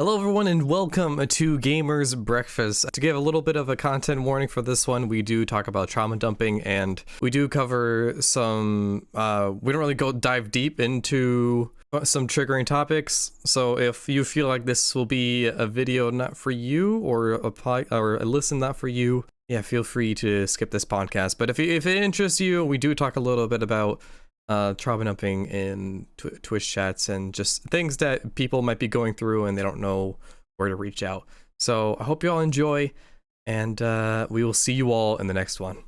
Hello everyone and welcome to Gamers Breakfast. To give a little bit of a content warning for this one, we do talk about trauma dumping and we do cover some, we don't really dive deep into some triggering topics. So if you feel like this will be a video not for you or a listen not for you, yeah, feel free to skip this podcast. But if it interests you, we do talk a little bit about trauma dumping in Twitch chats and just things that people might be going through and they don't know where to reach out. So I hope you all enjoy, and we will see you all in the next one.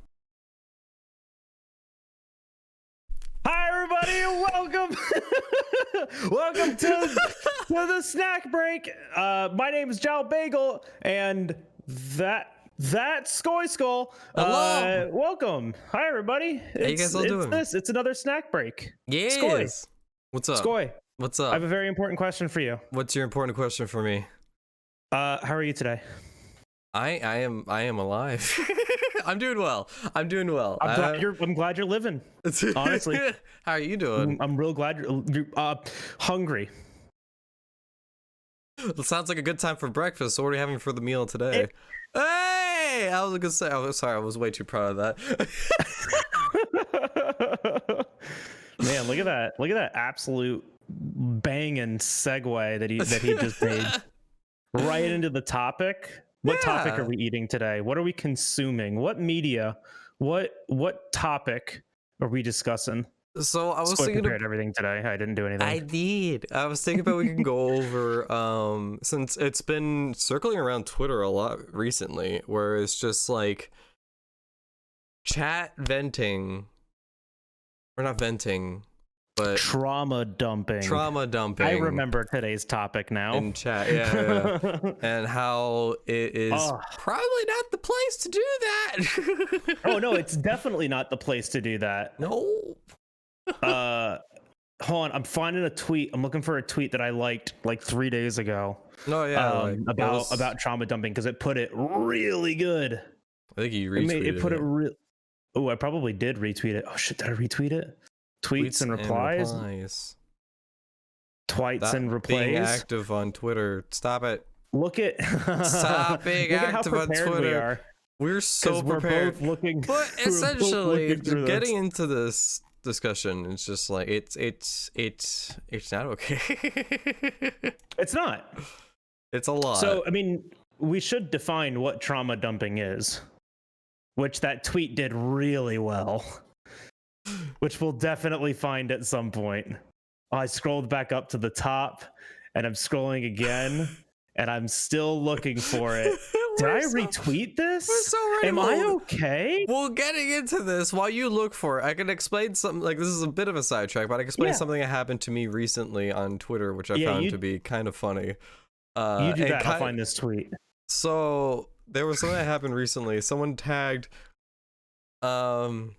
Hi everybody, and welcome welcome to the snack break. My name is Jalbagel, and that's SkojSkull. Hello. Welcome. Hi everybody. How you guys all doing? It's another snack break. Yes. Skoj. What's up? Skoj. What's I up? have a very important question for you. What's your important question for me? How are you today? I am alive. I'm doing well. I'm glad you're living. Honestly. How are you doing? I'm real glad you're hungry. It sounds like a good time for breakfast. So what are you having for the meal today? Hey! I was gonna say, sorry, I was way too proud of that. Man, look at that. Look at that absolute banging segue that he just made. Right into the topic. What topic are we eating today? What are we consuming? What media? What topic are we discussing? So I was Skoj thinking prepared everything today. I didn't do anything. I did. I was thinking about we can go over since it's been circling around Twitter a lot recently, where it's just like chat venting, or not venting, but trauma dumping. I remember today's topic now. In chat, yeah. And how it is probably not the place to do that. Oh no, it's definitely not the place to do that. No. Hold on, I'm finding a tweet. I'm looking for a tweet that I liked like 3 days ago. No, yeah, about trauma dumping, because it put it really good. I think you retweeted it. Put it real. Oh, I probably did retweet it. Oh shit, did I retweet it? Tweets and replies. Tweets and replies. Being active on Twitter. Stop it. Look at. Stop being active on Twitter. We're so prepared. We're both looking. But essentially, getting into this discussion, it's just like it's not okay. It's not. It's a lot. So I mean, we should define what trauma dumping is, which that tweet did really well, which we'll definitely find at some point. I scrolled back up to the top and I'm scrolling again and I'm still looking for it. Did I retweet this? We're so ready. Am I okay? Well, getting into this, while you look for it, I can explain something. Like, this is a bit of a sidetrack, but I can explain something that happened to me recently on Twitter, which I found to be kind of funny. You do that, I'll find this tweet. So there was something that happened recently. Someone tagged, oh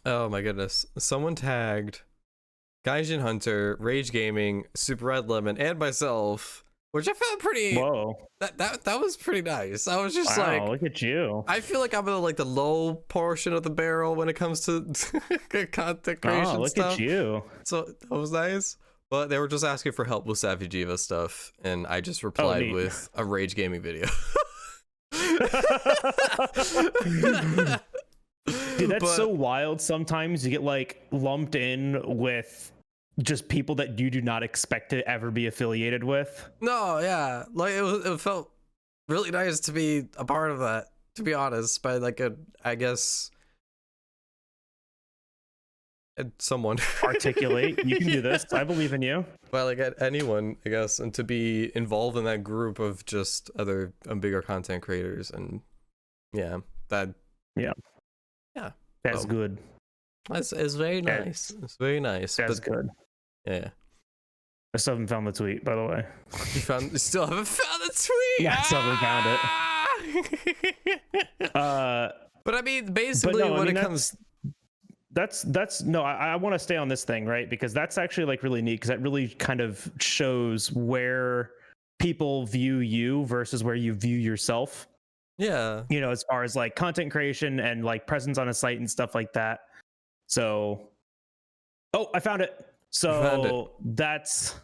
my goodness. Someone tagged Gaijin Hunter, Rage Gaming, Super Red Lemon, and myself, which I found pretty. Whoa. That was pretty nice. I was just like, look at you. I feel like I'm in like the low portion of the barrel when it comes to content creation look stuff. at you. So that was nice. But they were just asking for help with Savijiva stuff, and I just replied with a Rage Gaming video. Dude, that's so wild. Sometimes you get like lumped in with just people that you do not expect to ever be affiliated with. No, yeah, like it felt really nice to be a part of that, to be honest, by like I guess someone articulate. You can do this. I believe in you. Well, like anyone, I guess, and to be involved in that group of just other bigger content creators, and that's good. It's very nice. It's very nice. That's good. Yeah. I still haven't found the tweet, by the way. You still haven't found the tweet? Yeah, I still haven't found it. But I mean, basically, it comes. I want to stay on this thing, right? Because that's actually like really neat, because that really kind of shows where people view you versus where you view yourself. Yeah. You know, as far as like content creation and like presence on a site and stuff like that. So, I found it. So that's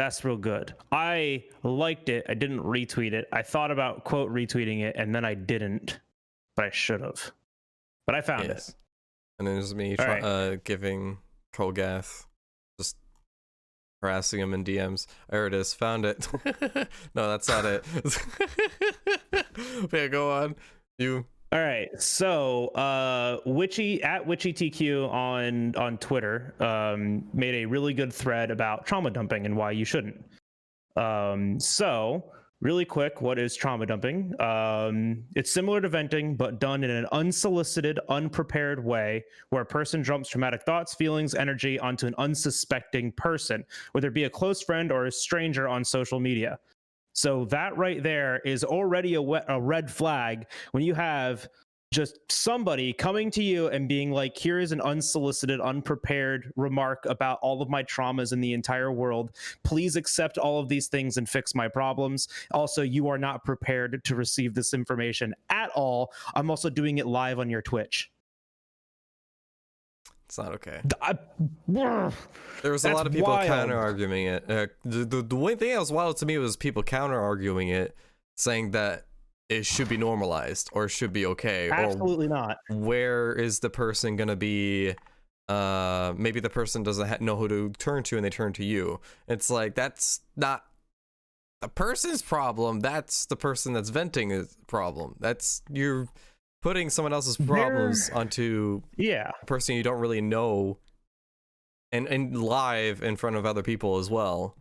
That's real good. I liked it. I didn't retweet it. I thought about quote retweeting it, and then I didn't, but I should have. But I found it. And then there's me giving Colgath, just harassing him in DMs. There it is. Found it. No, that's not it. Yeah, go on. You. All right. So, Witchy at WitchyTQ on Twitter made a really good thread about trauma dumping and why you shouldn't. So, really quick, what is trauma dumping? It's similar to venting, but done in an unsolicited, unprepared way where a person dumps traumatic thoughts, feelings, energy onto an unsuspecting person, whether it be a close friend or a stranger on social media. So that right there is already a red flag when you have just somebody coming to you and being like, here is an unsolicited, unprepared remark about all of my traumas in the entire world. Please accept all of these things and fix my problems. Also, you are not prepared to receive this information at all. I'm also doing it live on your Twitch. It's not okay. There was a lot of people counter-arguing it. The one thing that was wild to me was people counter-arguing it, saying that it should be normalized or should be okay. Absolutely not. Where is the person going to be? Maybe the person doesn't know who to turn to and they turn to you. It's like, that's not the person's problem. That's the person that's venting his problem. You're putting someone else's problems onto a person you don't really know and live in front of other people as well.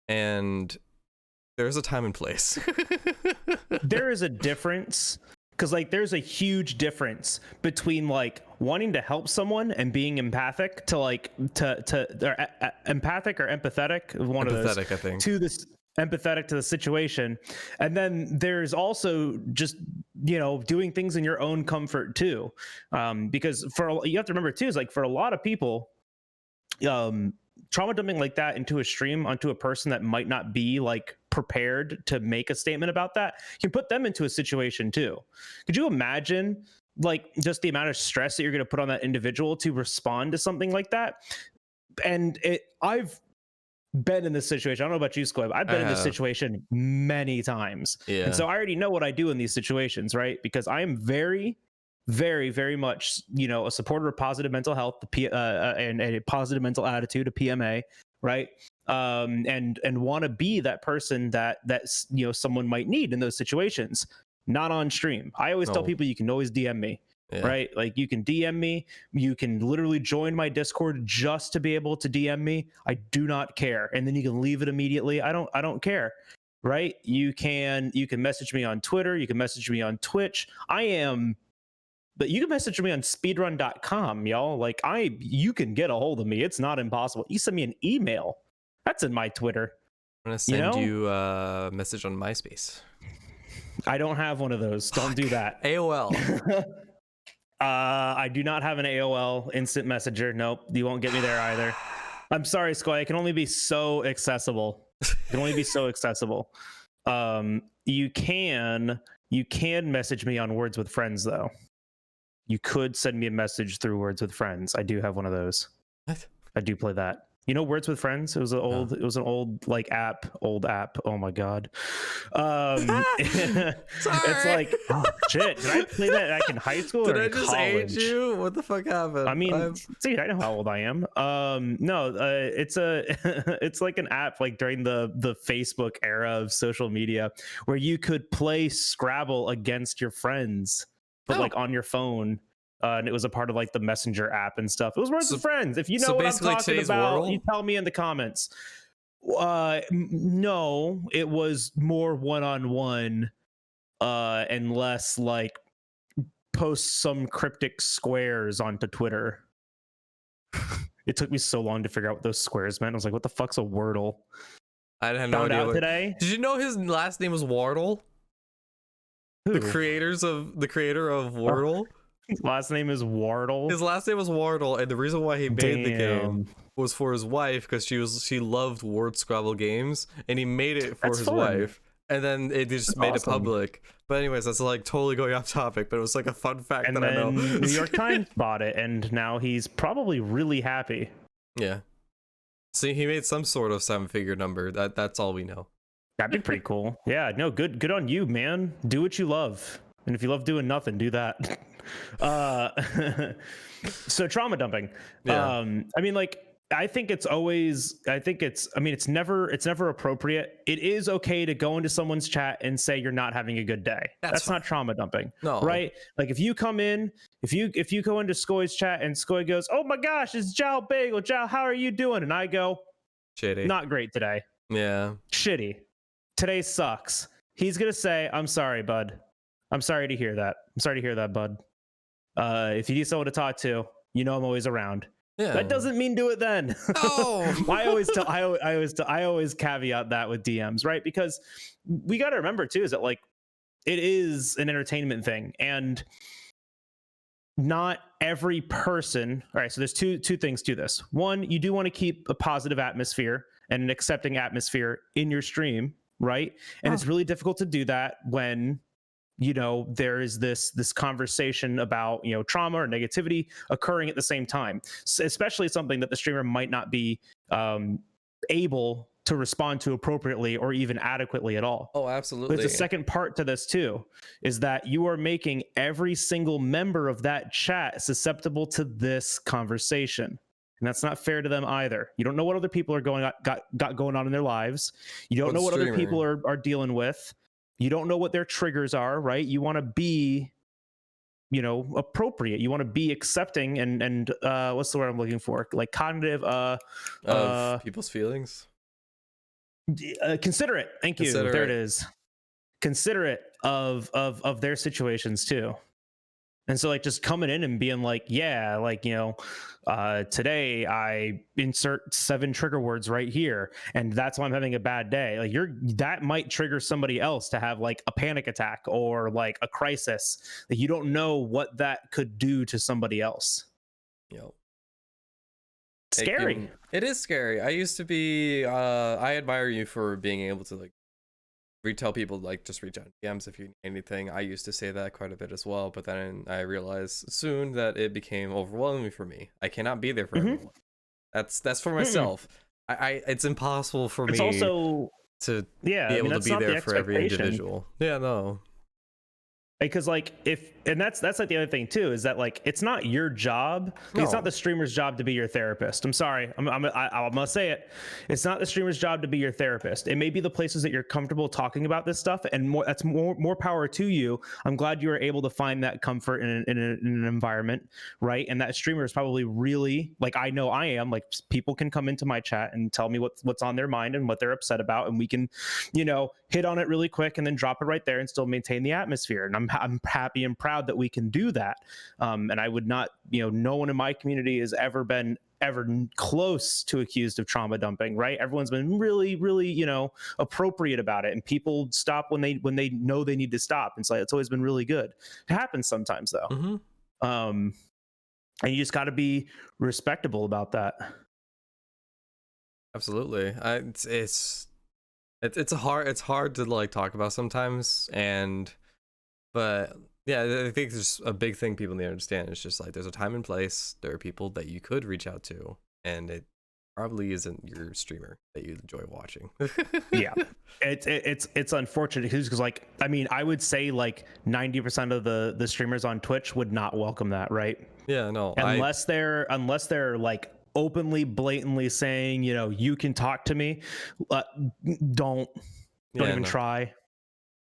And there's a time and place. There is a difference, because like there's a huge difference between like wanting to help someone and being empathic to like to empathic or empathetic, one of those, I think, to this empathetic to the situation. And then there's also just, you know, doing things in your own comfort too, because you have to remember too, is like for a lot of people, trauma dumping like that into a stream onto a person that might not be like prepared to make a statement about that can put them into a situation too. Could you imagine like just the amount of stress that you're going to put on that individual to respond to something like that? And I've been in this situation. I don't know about you, Squib. I've been in this situation many times. Yeah. And so I already know what I do in these situations, right? Because I am very, very, very much, you know, a supporter of positive mental health, and a positive mental attitude, a PMA, right? And want to be that person that's, you know, someone might need in those situations. Not on stream. I always tell people you can always DM me. Yeah. Right? Like you can DM me, you can literally join my Discord just to be able to DM me. I do not care. And then you can leave it immediately. I don't care. Right? You can message me on Twitter, you can message me on Twitch. But you can message me on speedrun.com, y'all. Like you can get a hold of me. It's not impossible. You send me an email. That's in my Twitter. I'm gonna send you a message on MySpace. I don't have one of those. Don't do that. AOL. I do not have an AOL instant messenger. Nope, you won't get me there either. I'm sorry, Skoy. It can only be so accessible. It can only be so accessible. You can message me on Words with Friends though. You could send me a message through Words with Friends. I do have one of those. What? I do play that. You know Words with Friends? It was an old like app. Oh my god. It's like, oh shit. Did I play that back in high school or in college? Did I just age you? What the fuck happened? I mean, dude, I know how old I am. It's like an app like during the Facebook era of social media where you could play Scrabble against your friends, but like on your phone. And it was a part of like the Messenger app and stuff. It was Words with Friends. If you know what I'm talking about, Wordle? You tell me in the comments. No, it was more one-on-one, and less like post some cryptic squares onto Twitter. It took me so long to figure out what those squares meant. I was like, what the fuck's a Wordle? I had no idea. Today. Did you know his last name was Wardle? Who? The creator of Wordle. His last name is Wardle. His last name was Wardle, and the reason why he made the game was for his wife, because she loved word Scrabble games, and he made it for his wife. And then it just made it public. But anyways, that's like totally going off topic, but it was like a fun fact that I know. New York Times bought it, and now he's probably really happy. Yeah. See, he made some sort of 7-figure number. That's all we know. That'd be pretty cool. Yeah, no, good on you, man. Do what you love. And if you love doing nothing, do that. So trauma dumping. Yeah. I mean, like, it's never appropriate. It is okay to go into someone's chat and say you're not having a good day. That's not trauma dumping. No. Right? Like if you come in, if you go into Skoy's chat and Skoy goes, "Oh my gosh, it's Jalbagel. Jal, how are you doing?" And I go, Shitty. "Not great today. Yeah. Shitty. Today sucks." He's gonna say, "I'm sorry, bud. I'm sorry to hear that. I'm sorry to hear that, bud. If you need someone to talk to, you know I'm always around." Yeah. That doesn't mean do it then. No. I always caveat that with DMs, right? Because we got to remember too is that like it is an entertainment thing, and not every person. All right, so there's two things to this. One, you do want to keep a positive atmosphere and an accepting atmosphere in your stream, right? And it's really difficult to do that when there is this conversation about trauma or negativity occurring at the same time, especially something that the streamer might not be able to respond to appropriately or even adequately at all. Oh, absolutely. There's a second part to this too, is that you are making every single member of that chat susceptible to this conversation. And that's not fair to them either. You don't know what other people are got going on in their lives. You don't know what other people are dealing with. You don't know what their triggers are, right? You want to be, appropriate. You want to be accepting and what's the word I'm looking for? Like cognitive of people's feelings. Considerate. Thank you. There it is. Considerate of their situations too. And so like just coming in and being like, yeah, like, today I insert 7 trigger words right here, and that's why I'm having a bad day. Like that might trigger somebody else to have like a panic attack or like a crisis. Like you don't know what that could do to somebody else. Yep. Scary. It is scary. I used to be, I admire you for being able to like tell people like just reach out to DMs if you need anything. I used to say that quite a bit as well, but then I realized soon that it became overwhelming for me. I cannot be there for everyone. That's for myself. I it's impossible for me also to be able to be there for every individual. Yeah, no. Because like that's like the other thing too, is that like it's not your job. No. It's not the streamer's job to be your therapist. I'm sorry, I'm gonna say it. It's not the streamer's job to be your therapist. It may be the places that you're comfortable talking about this stuff, and that's more power to you. I'm glad you were able to find that comfort in an environment, right? And that streamer is probably really, like, I know I am, like, people can come into my chat and tell me what's on their mind and what they're upset about, and we can hit on it really quick and then drop it right there and still maintain the atmosphere. And I'm happy and proud that we can do that. And I would not, no one in my community has ever been close to accused of trauma dumping, right? Everyone's been really, really, appropriate about it. And people stop when they know they need to stop. And so it's always been really good. It happens sometimes though. Mm-hmm. And you just got to be respectable about that. Absolutely. It's hard to like talk about sometimes, but yeah, I think there's a big thing people need to understand. It's just like there's a time and place. There are people that you could reach out to, and it probably isn't your streamer that you enjoy watching. Yeah, it's unfortunate because like, I mean, I would say like 90% of the streamers on Twitch would not welcome that, right? Yeah, no, unless they're like openly, blatantly saying, you can talk to me. Don't even try.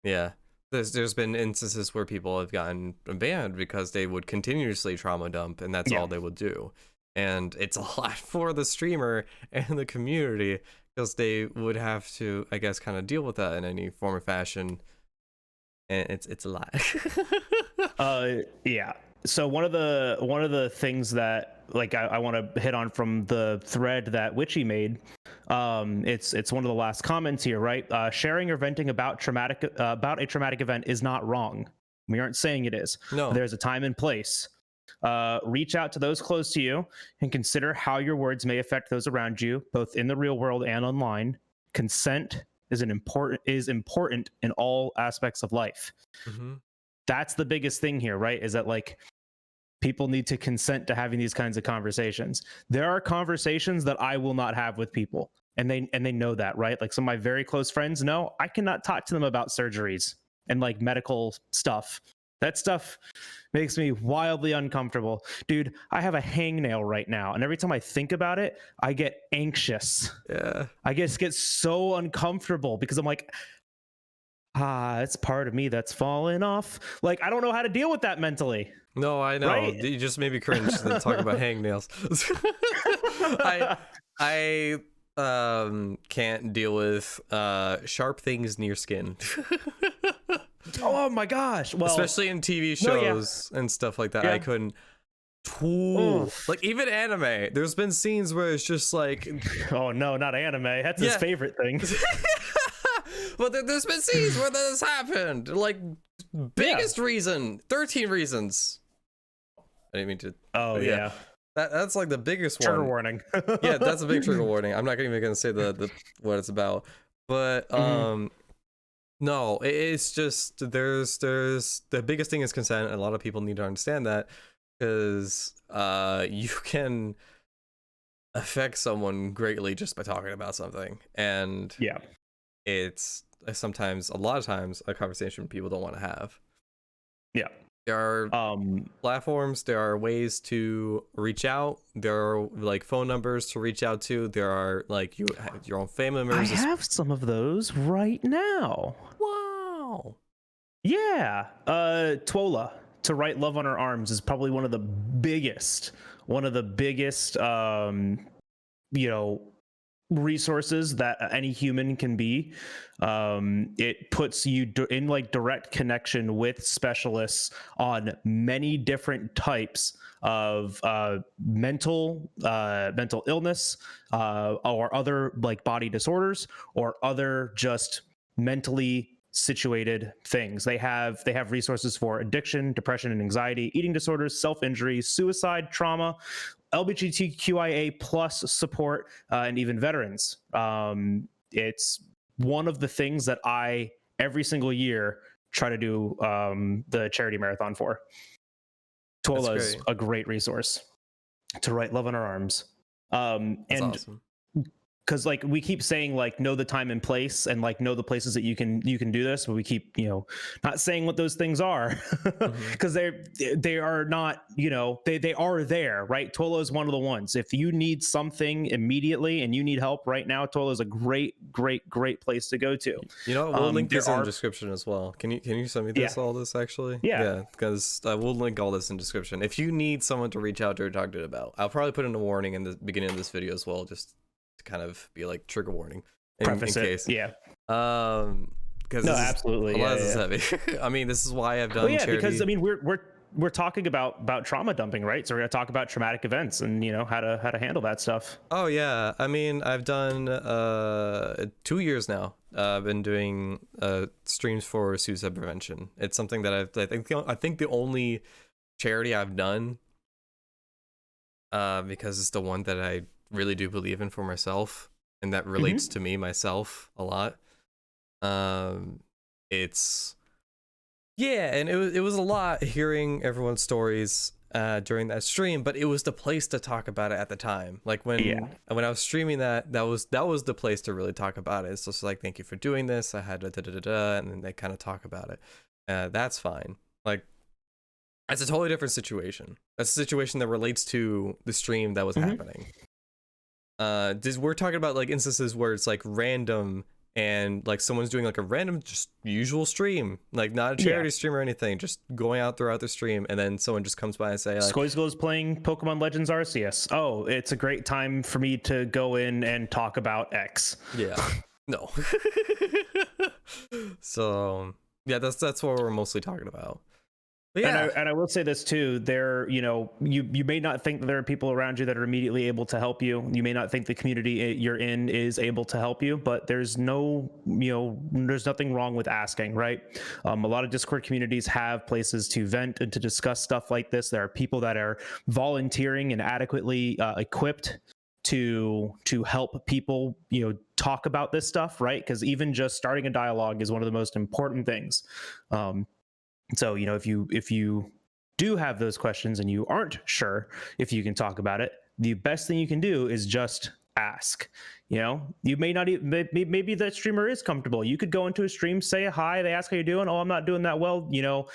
Yeah. There's been instances where people have gotten banned because they would continuously trauma dump, and that's all they would do. And it's a lot for the streamer and the community because they would have to, I guess, kind of deal with that in any form or fashion. And it's a lot. Yeah. So one of the things that like I want to hit on from the thread that Witchy made, it's one of the last comments here, right? Sharing or venting about a traumatic event is not wrong. We aren't saying it is. No. There's a time and place. Reach out to those close to you and consider how your words may affect those around you, both in the real world and online. Consent is important in all aspects of life. Mm-hmm. That's the biggest thing here, right? Is that like people need to consent to having these kinds of conversations. There are conversations that I will not have with people, and they know that, right? Like some of my very close friends know I cannot talk to them about surgeries and like medical stuff. That stuff makes me wildly uncomfortable. Dude, I have a hangnail right now, and every time I think about it, I get anxious. Yeah. I just get so uncomfortable because I'm like, it's part of me that's falling off. Like, I don't know how to deal with that mentally. No, I know. Right? You just made me cringe to talk about hangnails. I can't deal with sharp things near skin. Oh my gosh. Well, especially in TV shows and stuff like that. Yeah. I couldn't. Like even anime, there's been scenes where it's just like, oh no, not anime. That's his favorite thing. But there's been scenes where this happened. Like biggest reason, 13 reasons. I didn't mean to. Oh yeah. That's like the biggest Trigger one. warning. Yeah, that's a big trigger warning. I'm not even gonna say the what it's about, but no, it's just there's the biggest thing is consent, and a lot of people need to understand that, because you can affect someone greatly just by talking about something, and yeah, it's sometimes, a lot of times, a conversation people don't want to have. Yeah. There are platforms, there are ways to reach out, there are like phone numbers to reach out to, there are like your own family members. I have some of those right now. Wow. Yeah. Twola, to write love on her arms, is probably one of the biggest resources that any human can be. It puts you in like direct connection with specialists on many different types of mental illness, or other like body disorders, or other just mentally situated things. They have resources for addiction, depression and anxiety, eating disorders, self-injury, suicide, trauma, LGBTQIA plus support, and even veterans. It's one of the things that I every single year try to do the charity marathon for. Twola is a great resource to write love on our arms. That's and awesome. Because like we keep saying like know the time and place, and like know the places that you can do this, but we keep not saying what those things are, because they are not, they are there, right? Twola is one of the ones. If you need something immediately and you need help right now, Twola is a great place to go to. We'll link this in the description as well. Can you send me this all this actually? Yeah, because we'll link all this in description. If you need someone to reach out to or talk to about, I'll probably put in a warning in the beginning of this video as well, just to kind of be like trigger warning in case. Yeah. Because absolutely. A lot of this is heavy. I mean, this is why I've done charity. Because I mean we're talking about trauma dumping, right? So we're gonna talk about traumatic events and how to handle that stuff. Oh yeah, I mean, I've done 2 years now. I've been doing streams for suicide prevention. It's something that I think the only charity I've done, because it's the one that I really do believe in for myself, and that relates to me myself a lot. It's and it was a lot hearing everyone's stories during that stream, but it was the place to talk about it at the time. Like when I was streaming that was the place to really talk about it. It's just like, thank you for doing this, I had and then they kind of talk about it. That's fine. Like, that's a totally different situation. That's a situation that relates to the stream that was happening. We're talking about like instances where it's like random, and like someone's doing like a random just usual stream, like not a charity stream or anything, just going out throughout the stream, and then someone just comes by and say like, SkojSkull is playing Pokemon Legends Arceus. Oh, it's a great time for me to go in and talk about X. Yeah. No. So yeah, that's what we're mostly talking about. Yeah. And I will say this too, you may not think that there are people around you that are immediately able to help you. You may not think the community you're in is able to help you, but there's nothing wrong with asking, right? A lot of Discord communities have places to vent and to discuss stuff like this. There are people that are volunteering and adequately equipped to help people, talk about this stuff, right? Because even just starting a dialogue is one of the most important things. So if you do have those questions and you aren't sure if you can talk about it, the best thing you can do is just ask. You know, you may not even, maybe that streamer is comfortable. You could go into a stream, say hi, they ask how you're doing. Oh, I'm not doing that well. You know,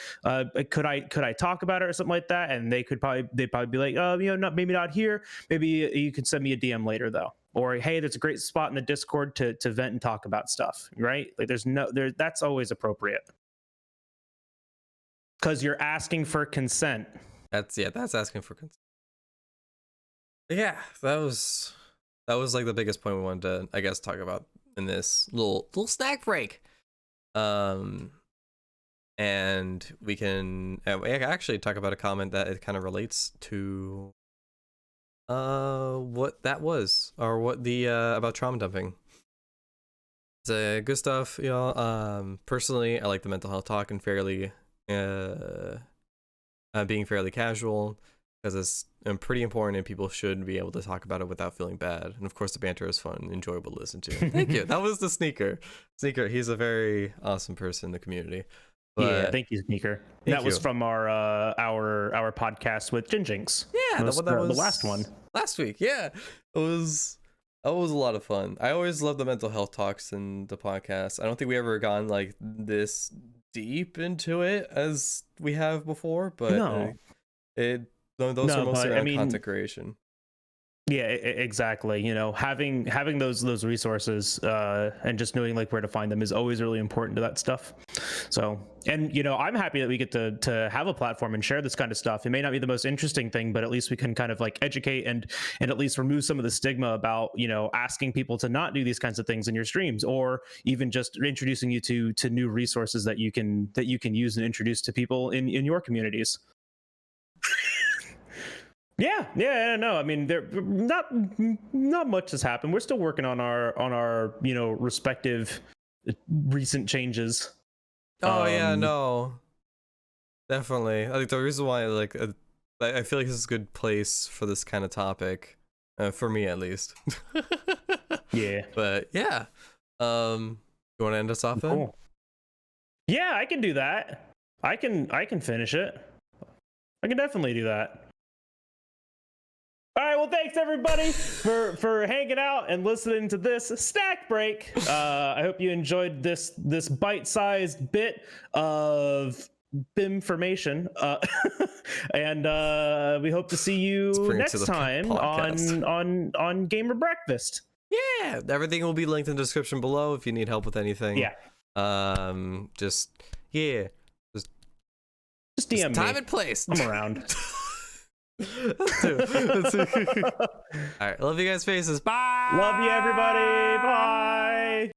could I talk about it or something like that? And they'd probably be like, oh, you know, maybe not here. Maybe you could send me a DM later though. Or, hey, there's a great spot in the Discord to vent and talk about stuff, right? Like that's always appropriate. Because you're asking for consent. That's asking for consent. Yeah, that was like the biggest point we wanted to, I guess, talk about in this little snack break. And we can actually talk about a comment that it kind of relates to what that was, or what the about trauma dumping. It's good stuff, y'all. Personally, I like the mental health talk and fairly being fairly casual, because it's pretty important and people should be able to talk about it without feeling bad. And of course, the banter is fun and enjoyable to listen to. Thank you. That was the Sneaker. He's a very awesome person in the community. But yeah, thank you, Sneaker. That was from our podcast with Jinjinx. Yeah, that was the last one last week. Yeah, that was a lot of fun. I always love the mental health talks in the podcast. I don't think we ever gone like this deep into it as we have before, but no. Those are mostly around content creation. Yeah, exactly. You know, having those resources and just knowing like where to find them is always really important to that stuff. So, and you know, I'm happy that we get to have a platform and share this kind of stuff. It may not be the most interesting thing, but at least we can kind of like educate and at least remove some of the stigma about, you know, asking people to not do these kinds of things in your streams, or even just introducing you to new resources that you can use and introduce to people in your communities. Yeah, no. I mean, there not much has happened. We're still working on our you know, respective recent changes. Oh yeah, no, definitely. I think the reason why I feel like this is a good place for this kind of topic, for me at least. Yeah. But yeah, you want to end us off then? Cool. Yeah, I can do that. I can finish it. I can definitely do that. All right, well, thanks everybody for hanging out and listening to this snack break. I hope you enjoyed this bite-sized bit of information, and we hope to see you next time on Gamer Breakfast. Yeah, everything will be linked in the description below if you need help with anything. Yeah. Just DM me. Time and place. I'm around. Let's do. All right, love you guys' faces. Bye. Love you, everybody. Bye.